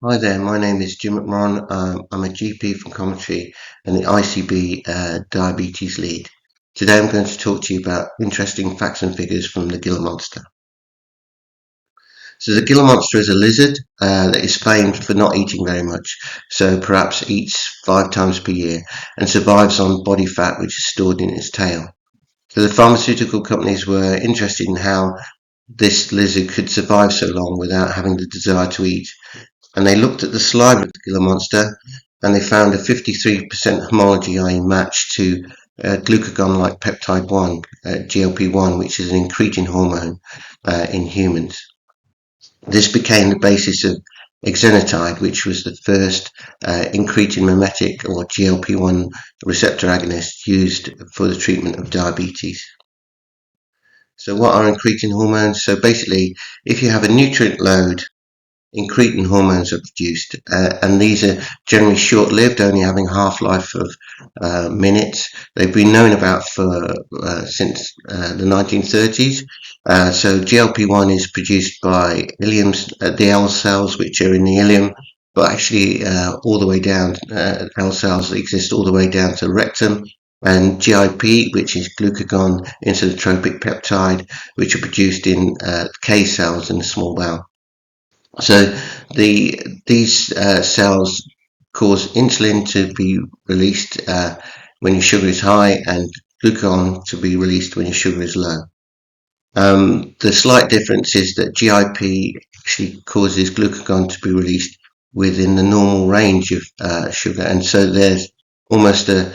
Hi there, my name is Jim McMahon. I'm a GP from Coventry and the ICB diabetes lead. Today I'm going to talk to you about interesting facts and figures from the Gila monster. So the Gila monster is a lizard that is famed for not eating very much, so perhaps eats 5 times per year and survives on body fat which is stored in its tail. So the pharmaceutical companies were interested in how this lizard could survive so long without having the desire to eat, and they looked at the slime of the Gila monster and they found a 53% homology, i.e. match to glucagon-like peptide 1, GLP-1, which is an incretin hormone in humans. This became the basis of exenatide, which was the first incretin mimetic or GLP-1 receptor agonist used for the treatment of diabetes. So what are incretin hormones? So basically, if you have a nutrient load, incretin hormones are produced, and these are generally short-lived, only having a half-life of minutes. They've been known about for since the 1930s. So GLP-1 is produced by ileums, the L cells, which are in the ileum, but actually all the way down, L cells exist all the way down to rectum, and GIP, which is glucagon insulinotropic peptide, which are produced in K cells in the small bowel. So these cells cause insulin to be released when your sugar is high, and glucagon to be released when your sugar is low. The slight difference is that GIP actually causes glucagon to be released within the normal range of sugar, and so there's almost a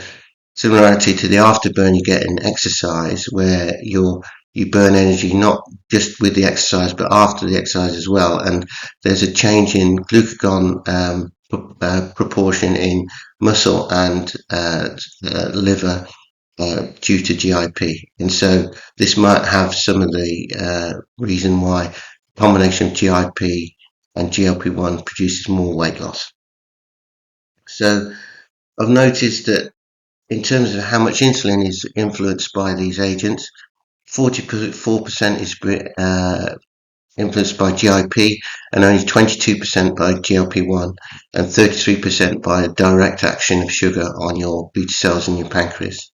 similarity to the afterburn you get in exercise, where you burn energy not just with the exercise but after the exercise as well, and there's a change in glucagon proportion in muscle and liver due to GIP, and so this might have some of the reason why a combination of GIP and GLP-1 produces more weight loss. So I've noticed that in terms of how much insulin is influenced by these agents, 44% is influenced by GIP, and only 22% by GLP-1, and 33% by direct action of sugar on your beta cells in your pancreas.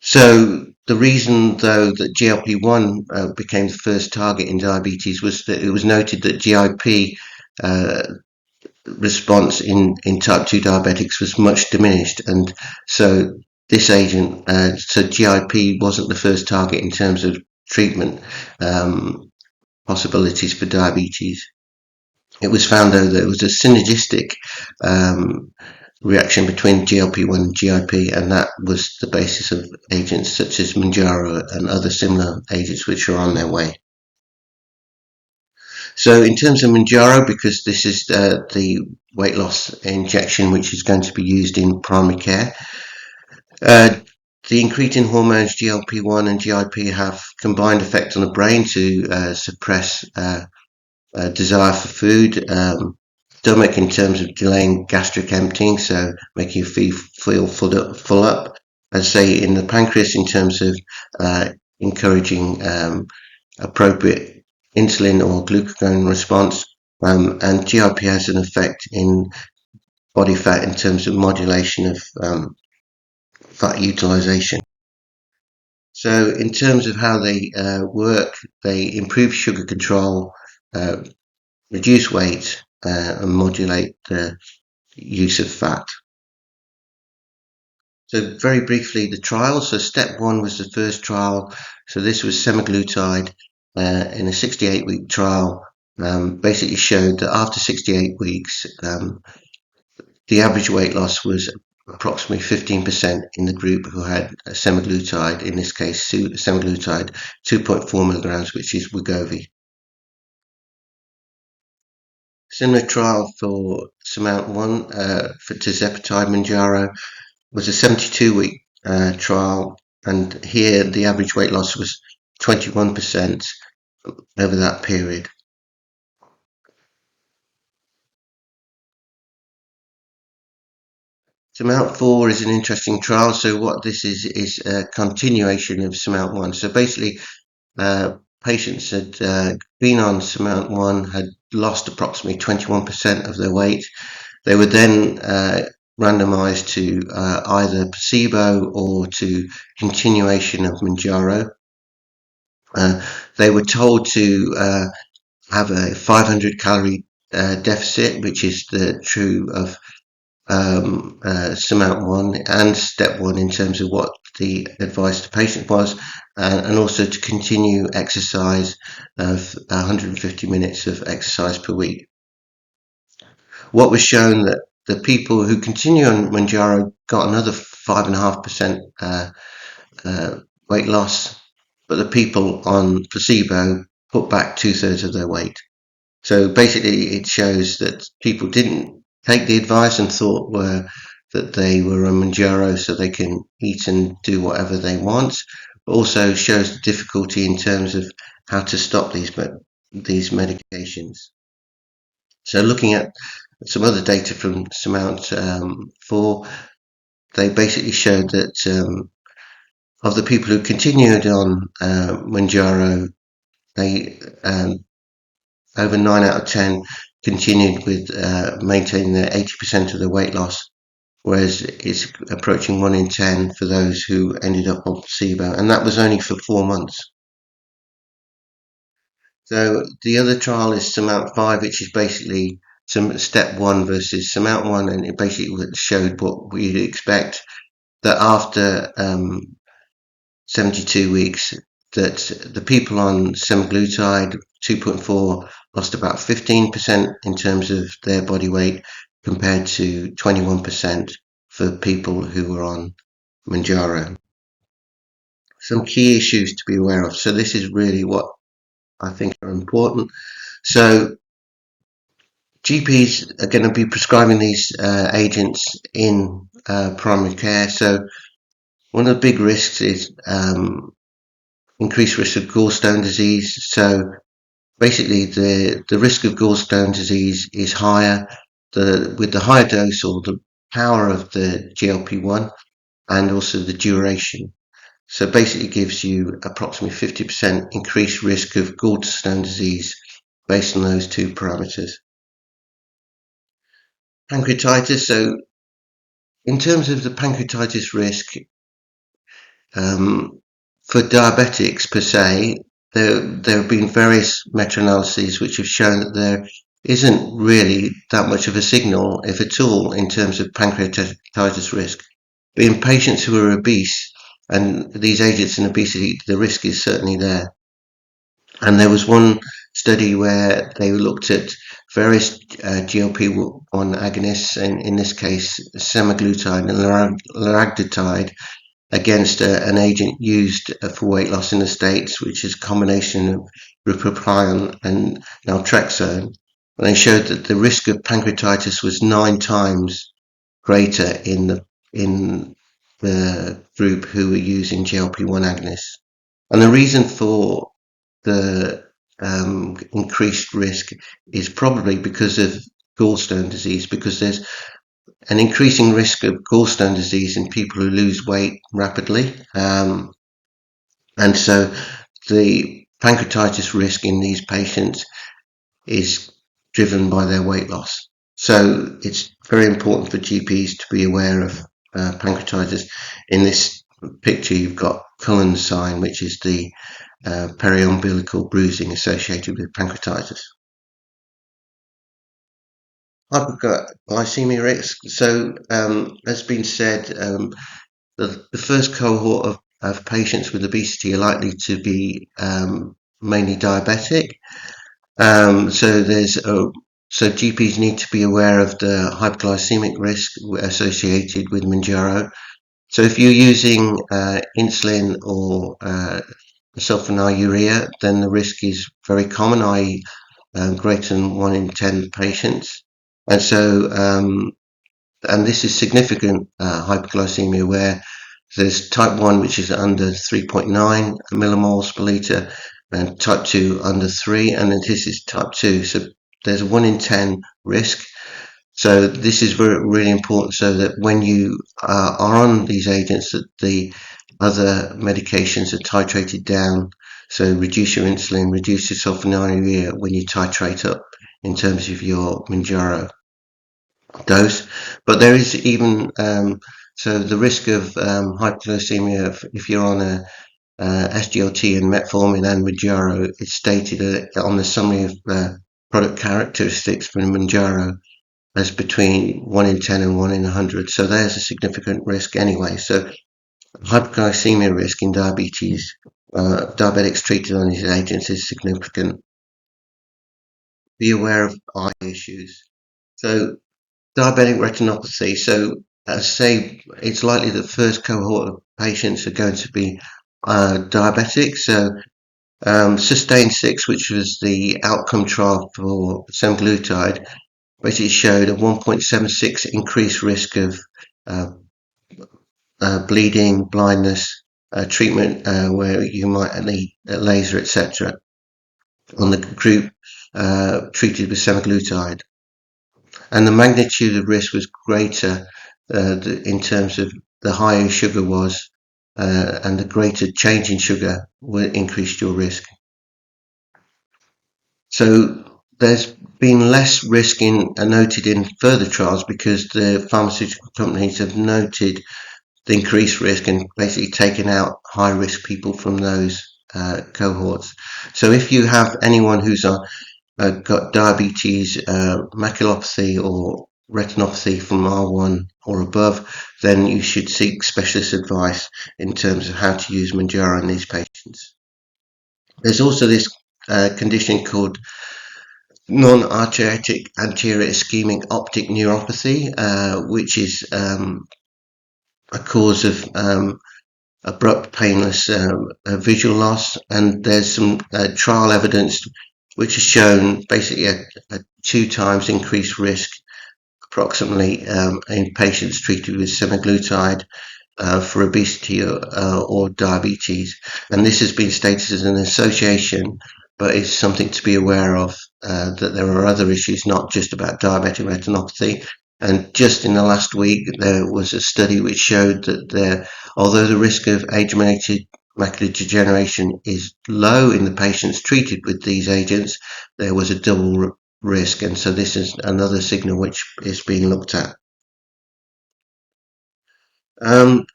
So the reason, though, that GLP-1 became the first target in diabetes was that it was noted that GIP response in type 2 diabetics was much diminished, and so this agent, so GIP wasn't the first target in terms of treatment possibilities for diabetes. It was found, though, that it was a synergistic reaction between GLP-1 and GIP, and that was the basis of agents such as Mounjaro and other similar agents which are on their way. So in terms of Mounjaro, because this is the weight loss injection which is going to be used in primary care, the incretin hormones GLP-1 and GIP have combined effect on the brain to suppress desire for food, stomach in terms of delaying gastric emptying, so making you feel full up, as say in the pancreas in terms of encouraging appropriate insulin or glucagon response, and GIP has an effect in body fat in terms of modulation of fat utilization. So in terms of how they work, they improve sugar control, reduce weight, and modulate the use of fat. So very briefly, the trial. So step 1 was the first trial. So this was semaglutide in a 68-week trial. Basically showed that after 68 weeks, the average weight loss was approximately 15% in the group who had semaglutide, in this case semaglutide 2.4 milligrams, which is Wygovy. Similar trial for SURMOUNT-1 for tirzepatide Mounjaro was a 72-week trial, and here the average weight loss was 21% over that period. SURMOUNT-4 is an interesting trial. So what this is a continuation of SURMOUNT-1. So basically, patients had been on SURMOUNT-1, had lost approximately 21% of their weight. They were then randomized to either placebo or to continuation of Mounjaro. They were told to have a 500 calorie deficit, which is the true of Surmount 1 and Step 1 in terms of what the advice to patient was, and also to continue exercise of 150 minutes of exercise per week. What was shown that the people who continue on Mounjaro got another 5.5% weight loss, but the people on placebo put back 2/3 of their weight. So basically, it shows that people didn't take the advice and thought that they were on Mounjaro so they can eat and do whatever they want. But also shows the difficulty in terms of how to stop these medications. So looking at some other data from Surmount 4, they basically showed that of the people who continued on Mounjaro, they over 9 out of 10 continued with maintaining their 80% of their weight loss, whereas it's approaching 1 in 10 for those who ended up on placebo, and that was only for 4 months. So the other trial is Surmount 5, which is basically Step 1 versus Surmount 1, and it basically showed what we'd expect, that after 72 weeks, that the people on semaglutide 2.4 lost about 15% in terms of their body weight, compared to 21% for people who were on Mounjaro. Some key issues to be aware of. So this is really what I think are important. So GPs are going to be prescribing these agents in primary care. So one of the big risks is increased risk of gallstone disease. So basically, the risk of gallstone disease is higher with the higher dose or the power of the GLP-1, and also the duration. So basically, it gives you approximately 50% increased risk of gallstone disease based on those two parameters. Pancreatitis. So in terms of the pancreatitis risk, for diabetics per se, there have been various meta-analyses which have shown that there isn't really that much of a signal, if at all, in terms of pancreatitis risk. But in patients who are obese, and these agents in obesity, the risk is certainly there. And there was one study where they looked at various GLP-1 agonists, and in this case semaglutide and liraglutide, against an agent used for weight loss in the States, which is a combination of ripropion and naltrexone. And they showed that the risk of pancreatitis was 9 times greater in the group who were using GLP-1 agonists. And the reason for the increased risk is probably because of gallstone disease, because there's an increasing risk of gallstone disease in people who lose weight rapidly. And so the pancreatitis risk in these patients is driven by their weight loss. So it's very important for GPs to be aware of pancreatitis. In this picture, you've got Cullen's sign, which is the periumbilical bruising associated with pancreatitis. Hypoglycemia risk. So, as been said, the first cohort of patients with obesity are likely to be mainly diabetic. So GPs need to be aware of the hypoglycemic risk associated with Mounjaro. So if you're using insulin or sulfonylurea, then the risk is very common, i.e. Greater than 1 in 10 patients. And so, and this is significant hypoglycemia, where there's type 1, which is under 3.9 millimoles per litre, and type 2 under 3, and then this is type 2. So there's a 1 in 10 risk. So this is really important, so that when you are on these agents, that the other medications are titrated down. So reduce your insulin, reduce your sulfonylurea when you titrate up in terms of your Mounjaro dose. But there is even so the risk of hypoglycemia if you're on a SGLT and metformin and Mounjaro, it's stated on the summary of product characteristics for Mounjaro as between 1 in 10 and 1 in 100. So there's a significant risk anyway. So hypoglycemia risk in diabetes, diabetics treated on these agents is significant. Be aware of eye issues. So diabetic retinopathy. So say it's likely that the first cohort of patients are going to be diabetic. So Sustain 6, which was the outcome trial for semaglutide, basically showed a 1.76 increased risk of bleeding, blindness, treatment where you might need a laser, etc. on the group treated with semaglutide. And the magnitude of risk was greater in terms of the higher sugar was, and the greater change in sugar will increase your risk. So there's been less risk noted in further trials because the pharmaceutical companies have noted the increased risk and basically taken out high risk people from those cohorts. So if you have anyone who's got diabetes, maculopathy or retinopathy from R1 or above, then you should seek specialist advice in terms of how to use Mounjaro in these patients. There's also this condition called non-arteritic anterior ischemic optic neuropathy, which is a cause of abrupt, painless visual loss, and there's some trial evidence which has shown basically a 2 times increased risk approximately in patients treated with semaglutide for obesity or diabetes. And this has been stated as an association, but it's something to be aware of, that there are other issues, not just about diabetic retinopathy. And just in the last week, there was a study which showed that although the risk of age-related macular degeneration is low in the patients treated with these agents, there was a double risk. And so this is another signal which is being looked at.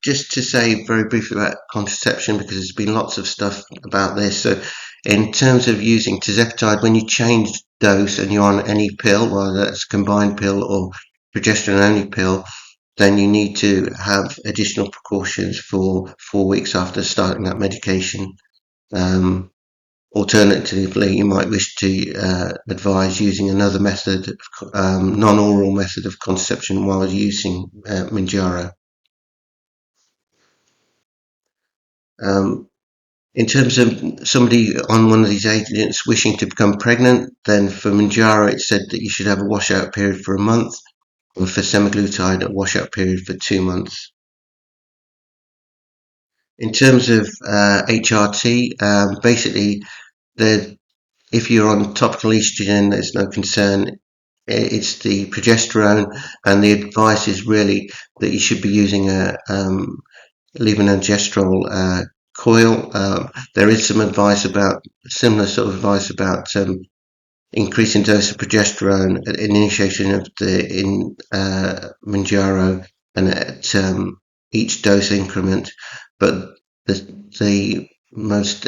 Just to say very briefly about contraception, because there's been lots of stuff about this. So in terms of using tirzepatide, when you change dose and you're on any pill, whether that's a combined pill or progesterone only pill, then you need to have additional precautions for 4 weeks after starting that medication. Alternatively, you might wish to advise using another method, non-oral method of contraception while using Mounjaro. In terms of somebody on one of these agents wishing to become pregnant, then for Mounjaro it said that you should have a washout period for a month, or for semaglutide a washout period for 2 months. In terms of HRT, basically if you're on topical estrogen, there's no concern. It's the progesterone, and the advice is really that you should be using a levonorgestrel coil. There is some advice about similar sort of advice about increasing dose of progesterone at initiation of the Mounjaro and at each dose increment, but the most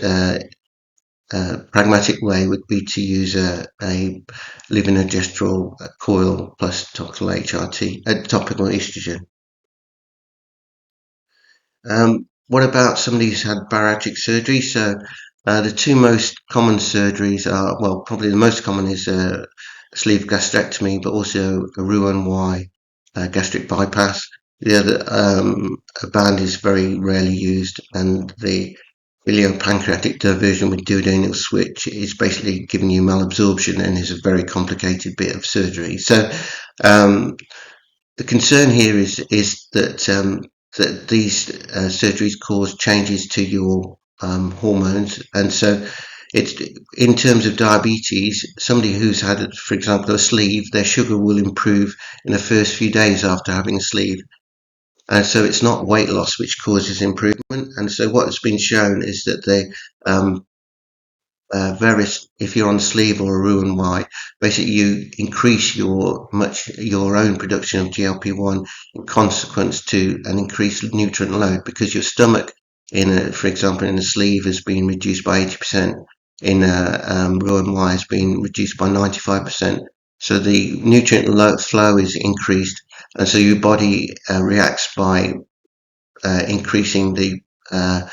pragmatic way would be to use a levonorgestrel coil plus topical HRT, topical estrogen. What about somebody who's had bariatric surgery? So the 2 most common surgeries are, well, probably the most common is a sleeve gastrectomy, but also a Roux-en-Y gastric bypass. The other a band is very rarely used, and the pancreatic diversion with duodenal switch is basically giving you malabsorption and is a very complicated bit of surgery. So the concern here is that that these surgeries cause changes to your hormones, and so it's in terms of diabetes. Somebody who's had, for example, a sleeve, their sugar will improve in the first few days after having a sleeve, and so it's not weight loss which causes improvement. And so what has been shown is that various, if you're on sleeve or a Roux-en-Y, basically you increase your own production of GLP-1 in consequence to an increased nutrient load, because your stomach for example, in a sleeve has been reduced by 80%, in a Roux-en-Y has been reduced by 95%. So the nutrient flow is increased, and so your body reacts by increasing the uh,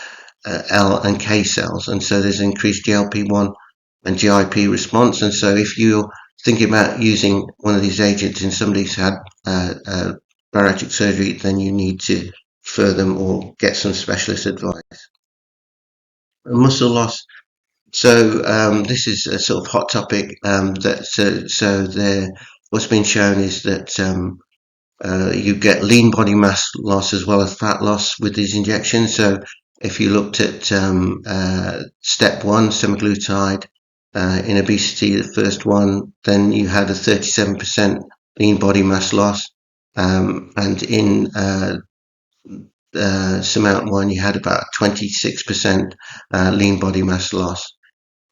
L and K cells, and so there's increased GLP-1 and GIP response. And so if you're thinking about using one of these agents in somebody who's had bariatric surgery, then you need to refer them or get some specialist advice. Muscle loss. So this is a sort of hot topic. What's been shown is that you get lean body mass loss as well as fat loss with these injections. So if you looked at step one, semaglutide, in obesity, the first one, then you had a 37% lean body mass loss. And in Surmount one, you had about 26% lean body mass loss.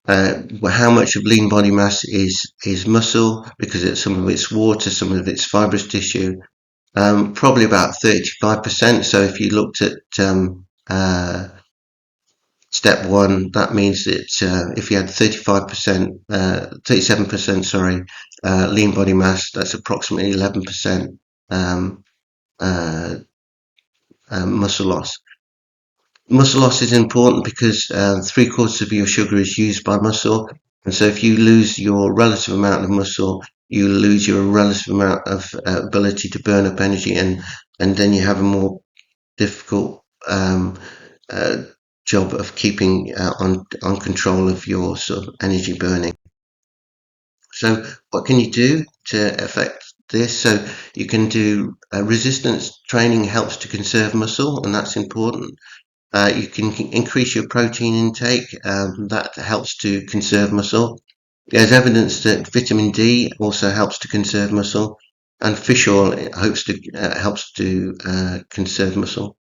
How much of lean body mass is muscle, because some of it's water, some of it's fibrous tissue. Probably about 35%. So if you looked at step one, that means that if you had 37%, sorry, lean body mass, that's approximately 11% muscle loss. Muscle loss is important because 3/4 of your sugar is used by muscle, and so if you lose your relative amount of muscle, you lose your relative amount of ability to burn up energy, and then you have a more difficult uh, job of keeping on control of your sort of energy burning. So what can you do to affect this? So you can do resistance training, helps to conserve muscle, and that's important. You can increase your protein intake. That helps to conserve muscle. There's evidence that vitamin D also helps to conserve muscle, and fish oil helps to conserve muscle.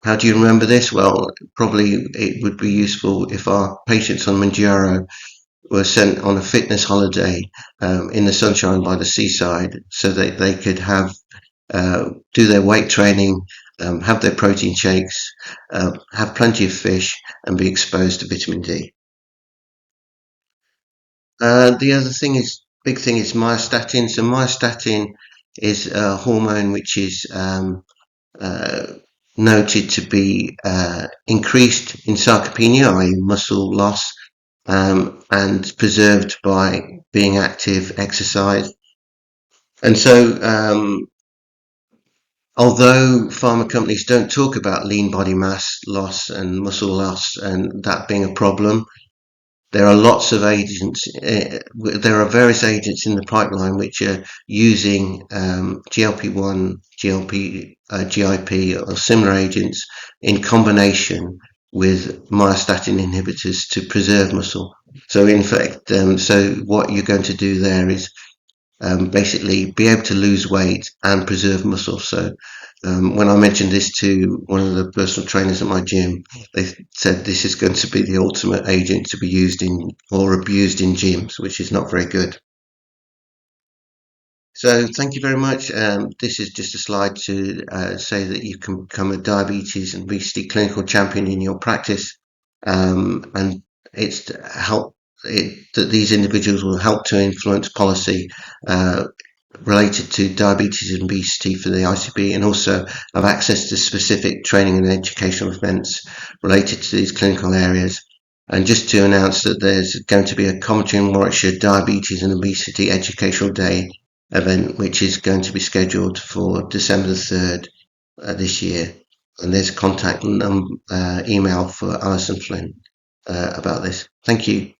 How do you remember this? Well, probably it would be useful if our patients on Mounjaro were sent on a fitness holiday in the sunshine by the seaside, so that they could do their weight training, have their protein shakes, have plenty of fish, and be exposed to vitamin D. The other big thing is myostatin. So myostatin is a hormone which is uh, noted to be increased in sarcopenia, i.e. muscle loss, and preserved by being active, exercise. And so although pharma companies don't talk about lean body mass loss and muscle loss and that being a problem, there are lots of agents. There are various agents in the pipeline which are using GLP-1, GIP, or similar agents in combination with myostatin inhibitors to preserve muscle. So in fact, so what you're going to do there is basically be able to lose weight and preserve muscle. So when I mentioned this to one of the personal trainers at my gym, they said this is going to be the ultimate agent to be used in or abused in gyms, which is not very good. So thank you very much. This is just a slide to say that you can become a diabetes and obesity clinical champion in your practice, and it's to help that these individuals will help to influence policy related to diabetes and obesity for the ICB, and also have access to specific training and educational events related to these clinical areas. And just to announce that there's going to be a Commentary in Warwickshire Diabetes and Obesity Educational Day event, which is going to be scheduled for December the 3rd this year. And there's a contact email for Alison Flynn about this. Thank you.